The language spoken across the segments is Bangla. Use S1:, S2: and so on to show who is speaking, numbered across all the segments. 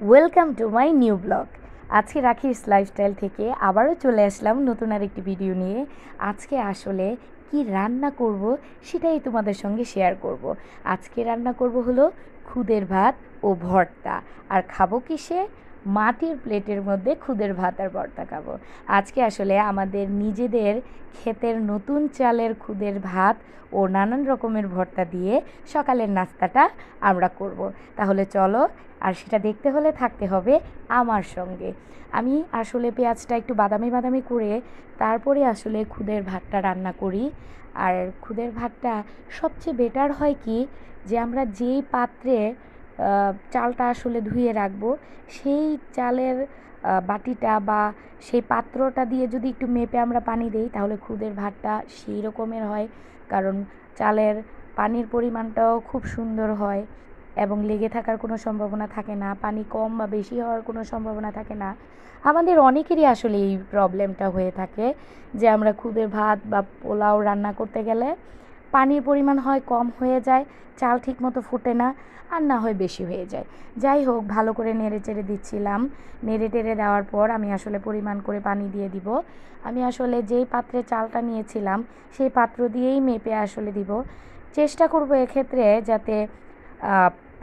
S1: Welcome to my new blog. আজকে রাখিস লাইফস্টাইল থেকে আবারও চলে আসলাম নতুন আরেকটি ভিডিও নিয়ে। আজকে আসলে কি রান্না করব সেটাই তোমাদের সঙ্গে শেয়ার করব। আজকে রান্না করব হলো খুদের ভাত ও ভর্তা। আর খাবো কিসে? মাটির প্লেটের মধ্যে খুদের ভাত আর ভর্তা খাবো। আজকে আসলে আমাদের নিজেদের ক্ষেতের নতুন চালের খুদের ভাত ও নানান রকমের ভর্তা দিয়ে সকালের নাস্তাটা আমরা করব। তাহলে চলো, আর সেটা দেখতে হলে থাকতে হবে আমার সঙ্গে। আমি আসলে পেঁয়াজটা একটু বাদামি বাদামি করে তারপরে আসলে খুদের ভাতটা রান্না করি। আর খুদের ভাতটা সবচেয়ে বেটার হয় কি, যে আমরা যেই পাত্রে চালটা আসলে ধুয়ে রাখবো, সেই চালের বাটিটা বা সেই পাত্রটা দিয়ে যদি একটু মেপে আমরা পানি দিই, তাহলে খুদের ভাতটা সেই রকমের হয়। কারণ চালের পানির পরিমাণটাও খুব সুন্দর হয় এবং লেগে থাকার কোনো সম্ভাবনা থাকে না, পানি কম বা বেশি হওয়ার কোনো সম্ভাবনা থাকে না। আমাদের অনেকেরই আসলে এই প্রবলেমটা হয়ে থাকে যে আমরা খুদের ভাত বা পোলাও রান্না করতে গেলে পানির পরিমাণ হয় কম হয়ে যায়, চাল ঠিক মতো ফোটে না, আর না হয় বেশি হয়ে যায়। যাই হোক, ভালো করে নেড়ে চেড়ে দিচ্ছিলাম। নেড়ে টেড়ে দেওয়ার পর আমি আসলে পরিমাণ করে পানি দিয়ে দিব। আমি আসলে যেই পাত্রে চালটা নিয়েছিলাম সেই পাত্র দিয়েই মেপে আসলে দিব। চেষ্টা করব এক্ষেত্রে যাতে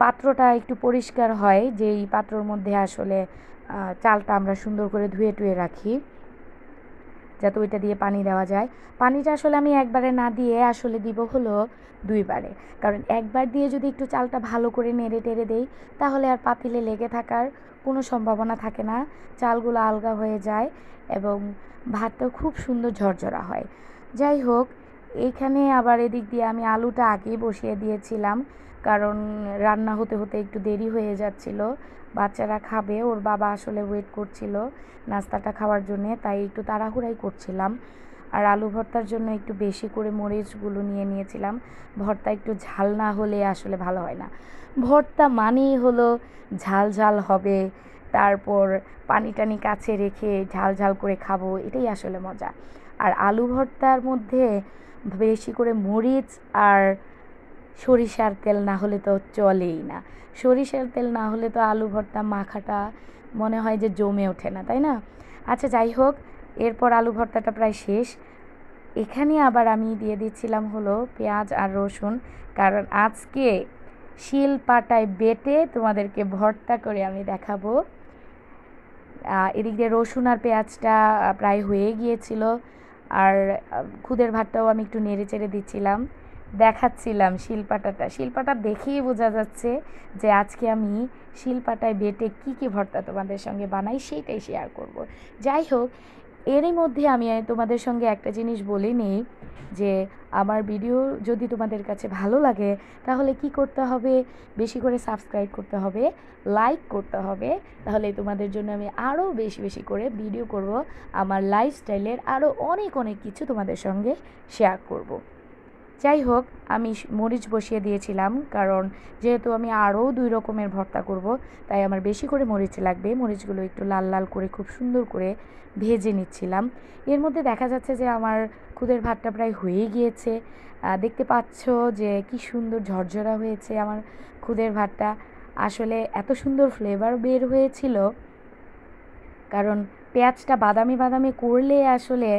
S1: পাত্রটা একটু পরিষ্কার হয়, যেই পাত্রর মধ্যে আসলে চালটা আমরা সুন্দর করে ধুয়ে টুয়ে রাখি, যাতে ওইটা দিয়ে পানি দেওয়া যায়। পানিটা আসলে আমি একবারে না দিয়ে আসলে দিব হলো দুইবারে। কারণ একবার দিয়ে যদি একটু চালটা ভালো করে নেড়ে টেড়ে দেই, তাহলে আর পাতিলে লেগে থাকার কোনো সম্ভাবনা থাকে না, চালগুলো আলগা হয়ে যায় এবং ভাতটাও খুব সুন্দর ঝরঝরা হয়। যাই হোক, এইখানে আবার এদিক দিয়ে আমি আলুটা আগেই বসিয়ে দিয়েছিলাম, কারণ রান্না হতে হতে একটু দেরি হয়ে যাচ্ছিল। বাচ্চারা খাবে, ওর বাবা আসলে ওয়েট করছিল নাস্তাটা খাওয়ার জন্যে, তাই একটু তাড়াহুড়াই করছিলাম। আর আলু ভর্তার জন্য একটু বেশি করে মরিচগুলো নিয়ে নিয়েছিলাম। ভর্তা একটু ঝাল না হলে আসলে ভালো হয় না। ভর্তা মানেই হলো ঝাল ঝাল হবে, তারপর পানি টানি কাছে রেখে ঝাল ঝাল করে খাবো, এটাই আসলে মজা। আর আলু ভর্তার মধ্যে বেশি করে মরিচ আর সরিষার তেল না হলে তো চলেই না। সরিষার তেল না হলে তো আলু ভর্তা মাখাটা মনে হয় যে জমে ওঠে না, তাই না? আচ্ছা, যাই হোক, এরপর আলু ভর্তাটা প্রায় শেষ। এখানে আবার আমি দিয়ে দিচ্ছিলাম হলো পেঁয়াজ আর রসুন, কারণ আজকে শিল পাটায় বেটে তোমাদেরকে ভর্তা করে আমি দেখাবো। এদিক দিয়ে রসুন আর পেঁয়াজটা প্রায় হয়ে গিয়েছিল। আর খুদের ভাতটাও আমি একটু নেড়ে চেড়ে দিচ্ছিলাম, দেখাচ্ছিলাম শিলপাটাটা। শিলপাটা দেখেই বোঝা যাচ্ছে যে আজকে আমি শিলপাটায় বেটে কী কী ভর্তা তোমাদের সঙ্গে বানাই সেইটাই শেয়ার করব। যাই হোক, এরই মধ্যে আমি তোমাদের সঙ্গে একটা জিনিস বলে নিই, যে আমার ভিডিও যদি তোমাদের কাছে ভালো লাগে, তাহলে কি করতে হবে? বেশি করে সাবস্ক্রাইব করতে হবে, লাইক করতে হবে। তাহলে তোমাদের জন্য আমি আরও বেশি বেশি করে ভিডিও করব, আমার লাইফস্টাইলের আরও অনেক অনেক কিছু তোমাদের সঙ্গে শেয়ার করব। যাই হোক, আমি মরিচ বসিয়ে দিয়েছিলাম, কারণ যেহেতু আমি আরও 2 রকমের ভর্তা করব, তাই আমার বেশি করে মরিচ লাগবে। মরিচগুলো একটু লাল লাল করে খুব সুন্দর করে ভেজে নিচ্ছিলাম। এর মধ্যে দেখা যাচ্ছে যে আমার খুদের ভাতটা প্রায় হয়ে গিয়েছে। দেখতে পাচ্ছ যে কি সুন্দর ঝরঝরা হয়েছে আমার খুদের ভাতটা। আসলে এত সুন্দর ফ্লেভার বের হয়েছিল, কারণ পেঁয়াজটা বাদামি বাদামি করলে আসলে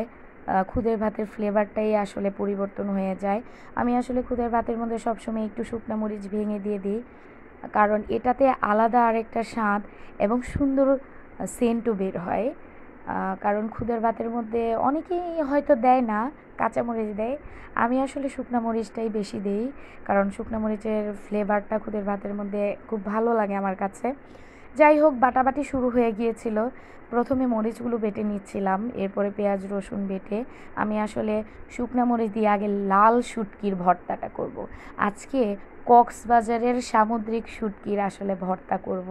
S1: খুদের ভাতের ফ্লেভারটাই আসলে পরিবর্তন হয়ে যায়। আমি আসলে খুদের ভাতের মধ্যে সবসময় একটু শুকনো মরিচ ভেঙে দিয়ে দিই, কারণ এটাতে আলাদা আরেকটা স্বাদ এবং সুন্দর সেন্টও বের হয়। কারণ খুদের ভাতের মধ্যে অনেকেই হয়তো দেয় না, কাঁচামরিচ দেয়। আমি আসলে শুকনো মরিচটাই বেশি দিই, কারণ শুকনো মরিচের ফ্লেভারটা খুদের ভাতের মধ্যে খুব ভালো লাগে আমার কাছে। যাই হোক, বাটাবাটি শুরু হয়ে গিয়েছিল। প্রথমে মরিচগুলো বেটে নিচ্ছিলাম, এরপরে পেঁয়াজ রসুন বেটে আমি আসলে শুকনো মরিচ দিয়ে আগে লাল শুটকির ভর্তাটা করব। আজকে কক্সবাজারের সামুদ্রিক শুটকির আসলে ভর্তা করব।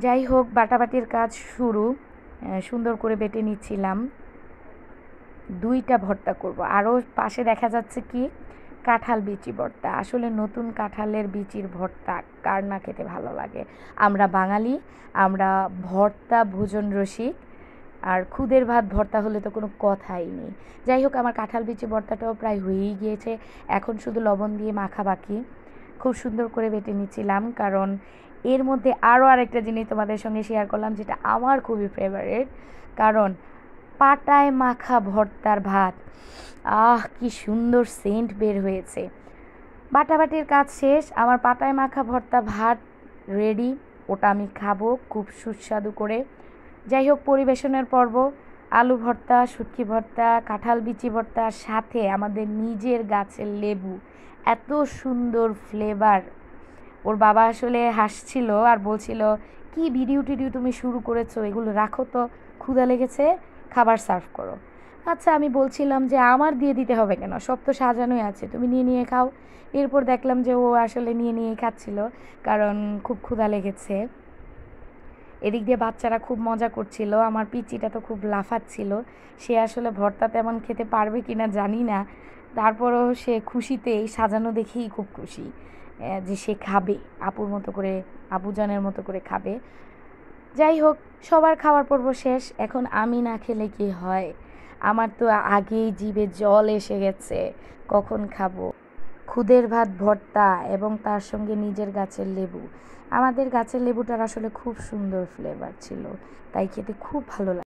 S1: যাই হোক, বাটাবাটির কাজ শুরু। সুন্দর করে বেটে নিচ্ছিলাম। 2টা ভর্তা করব। আরও পাশে দেখা যাচ্ছে কি কাঁঠাল বিচি ভর্তা। আসলে নতুন কাঁঠালের বিচির ভর্তা কার না খেতে ভালো লাগে? আমরা বাঙালি, আমরা ভর্তা ভোজন রসিক, আর খুদের ভাত ভর্তা হলে তো কোনো কথাই নেই। যাই হোক, আমার কাঁঠাল বিচি ভর্তাটাও প্রায় হয়েই গিয়েছে, এখন শুধু লবণ দিয়ে মাখা বাকি। খুব সুন্দর করে বেটে নিচ্ছিলাম, কারণ এর মধ্যে আরও আরেকটা জিনিস তোমাদের সঙ্গে শেয়ার করলাম, যেটা আমার খুবই ফেভারিট, কারণ পাটায় মাখা ভর্তার ভাত। কি সুন্দর সেন্ট বের হয়েছে। বাটাবাটির কাজ শেষ, আমার পাটায় মাখা ভর্তা ভাত রেডি। ওটা আমি খাবো খুব সুস্বাদু করে। যাই হোক, পরিবেশনের পর্ব। আলু ভর্তা, শুটকি ভর্তা, কাঁঠাল বিচি ভর্তা, সাথে আমাদের নিজের গাছের লেবু। এত সুন্দর ফ্লেভার। ওর বাবা আসলে হাসছিল আর বলছিল, কি ভিডিও টিডিও তুমি শুরু করেছো, এগুলো রাখো তো, ক্ষুধা লেগেছে, খাবার সার্ভ করো। আচ্ছা, আমি বলছিলাম যে আমার দিয়ে দিতে হবে কেন, সব তো সাজানোই আছে, তুমি নিয়ে নিয়ে খাও। এরপর দেখলাম যে ও আসলে নিয়ে নিয়ে খাচ্ছিল, কারণ খুব ক্ষুধা লেগেছে। এদিক দিয়ে বাচ্চারা খুব মজা করছিল, আমার পিচিটা তো খুব লাফাচ্ছিল। সে আসলে ভর্তা তেমন খেতে পারবে কি না জানি না, তারপরও সে খুশিতেই সাজানো দেখেই খুব খুশি যে সে খাবে, আপুর মতো করে, আবুজানের মতো করে খাবে। যাই হোক, সবার খাওয়ার পর্ব শেষ। এখন আমি না খেলে কি হয়, আমার তো আগেই জিভে জল এসে গেছে, কখন খাবো। খুদের ভাত ভর্তা এবং তার সঙ্গে নিজের গাছের লেবু। আমাদের গাছের লেবুটার আসলে খুব সুন্দর ফ্লেভার ছিল, তাই খেতে খুব ভালো লাগে।